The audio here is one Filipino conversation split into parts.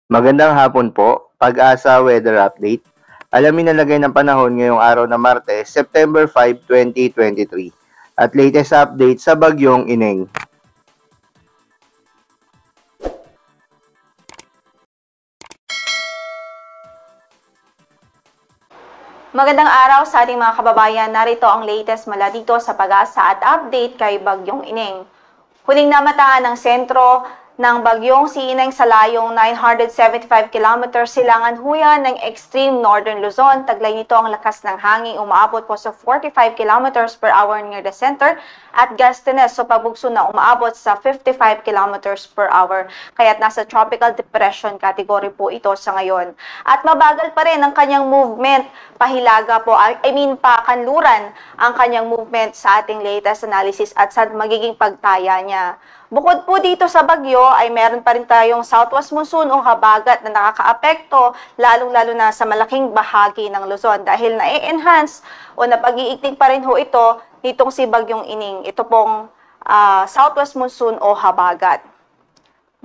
Magandang hapon po, Pag-asa Weather Update. Alamin ang lagay ng panahon ngayong araw na Martes, September 5, 2023 at latest update sa bagyong Ineng. Magandang araw sa ating mga kababayan. Narito ang latest mula dito sa Pag-asa at update kay Bagyong Ineng. Huling namataan ng sentro ng bagyong si Ineng sa layong 975 km silangan huyan ng extreme northern Luzon. Taglay nito ang lakas ng hangin umaabot po sa 45 km per hour near the center at gustiness so pagbugso na umaabot sa 55 km per hour. Kaya't nasa tropical depression category po ito sa ngayon. At mabagal pa rin ang kanyang movement. Pahilaga po, pakanluran ang kanyang movement sa ating latest analysis at sa magiging pagtaya niya. Bukod po dito sa bagyo ay meron pa rin tayong southwest monsoon o habagat na nakakaapekto lalong-lalo na sa malaking bahagi ng Luzon dahil na-enhance o napag-iigting pa rin ho ito nitong si Bagyong Ining. Ito pong southwest monsoon o habagat.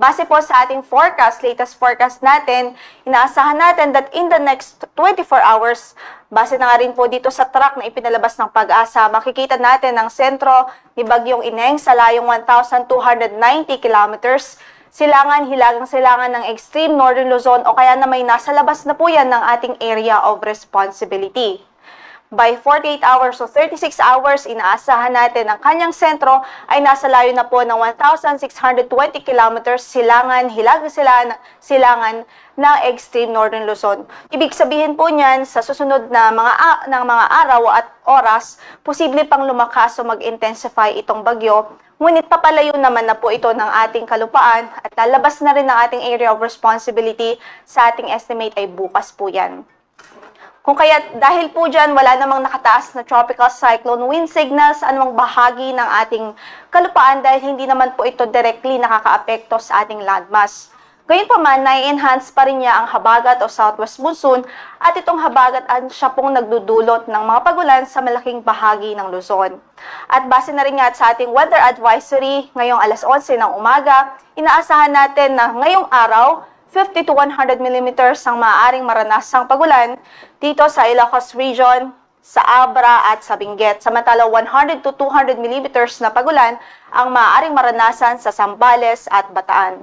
Base po sa ating forecast, latest forecast natin, inaasahan natin that in the next 24 hours, base na nga rin po dito sa track na ipinalabas ng Pag-asa, makikita natin ang sentro ni Bagyong Ineng sa layong 1,290 kilometers, hilagang silangan ng extreme northern Luzon o kaya na may nasa labas na po yan ng ating area of responsibility. By 48 hours o 36 hours, inaasahan natin ang kanyang sentro ay nasa layo na po ng 1,620 kilometers silangan ng extreme northern Luzon. Ibig sabihin po niyan, sa susunod na mga araw at oras, posible pang lumakas o mag-intensify itong bagyo. Ngunit papalayo naman na po ito ng ating kalupaan at lalabas na rin ng ating area of responsibility sa ating estimate ay bukas po yan. Kung kaya dahil po dyan wala namang nakataas na tropical cyclone wind signal sa anumang bahagi ng ating kalupaan dahil hindi naman po ito directly nakakaapekto sa ating landmass. Gayunpaman, nai-enhance pa rin niya ang habagat o southwest monsoon at itong habagat siya pong nagdudulot ng mga pagulan sa malaking bahagi ng Luzon. At base na rin nga sa ating weather advisory ngayong alas 11 ng umaga, inaasahan natin na ngayong araw 50 to 100 mm ang maaaring maranasang pagulan dito sa Ilocos Region, sa Abra at sa Benguet. Samantala 100 to 200 mm na pagulan ang maaaring maranasan sa Zambales at Bataan.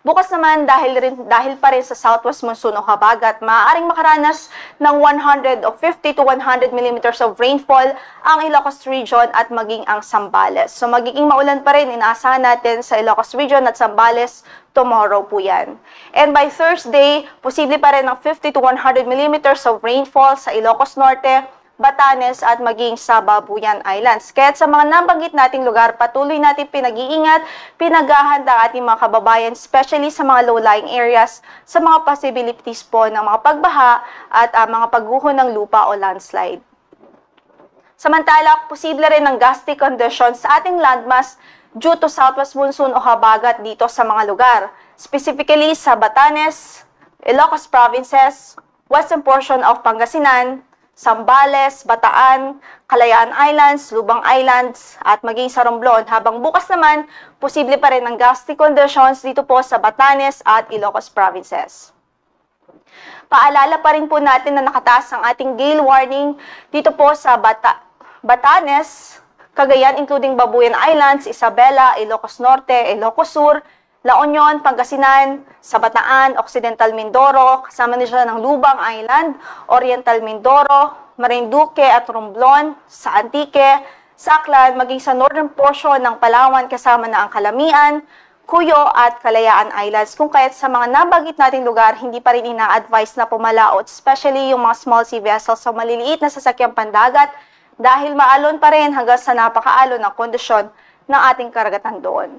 Bukas naman dahil pa rin sa southwest monsoon o habagat, maaaring makaranas ng 100 o 50 to 100 mm of rainfall ang Ilocos Region at maging ang Zambales. So magiging maulan pa rin, inaasahan natin sa Ilocos Region at Zambales tomorrow po yan. And by Thursday, posible pa rin ng 50 to 100 mm of rainfall sa Ilocos Norte, Batanes at maging sa Babuyan Islands. Kaya sa mga nabanggit nating lugar, patuloy natin pinag-iingat, pinaghahanda ang ating mga kababayan, especially sa mga low-lying areas, sa mga possibilities po ng mga pagbaha at mga pagguho ng lupa o landslide. Samantala, posible rin ng gusty conditions sa ating landmass due to southwest monsoon o habagat dito sa mga lugar. Specifically sa Batanes, Ilocos Provinces, western portion of Pangasinan, Zambales, Bataan, Kalayaan Islands, Lubang Islands, at maging sa Romblon. Habang bukas naman, posible pa rin ang gusty conditions dito po sa Batanes at Ilocos Provinces. Paalala pa rin po natin na nakataas ang ating gale warning dito po sa Batanes, Cagayan including Babuyan Islands, Isabela, Ilocos Norte, Ilocos Sur, La Union, Pangasinan, sa Bataan, Occidental Mindoro, kasama din siya ng Lubang Island, Oriental Mindoro, Marinduque at Romblon, sa Antique, Saklan, maging sa northern portion ng Palawan kasama na ang Calamian, Cuyo at Kalayaan Islands. Kung kaya't sa mga nabanggit nating lugar, hindi pa rin ina-advise na pumalaot, especially yung mga small sea vessels sa maliliit na sasakyang pandagat dahil maalon pa rin hanggang sa napakaalon ng kondisyon ng ating karagatan doon.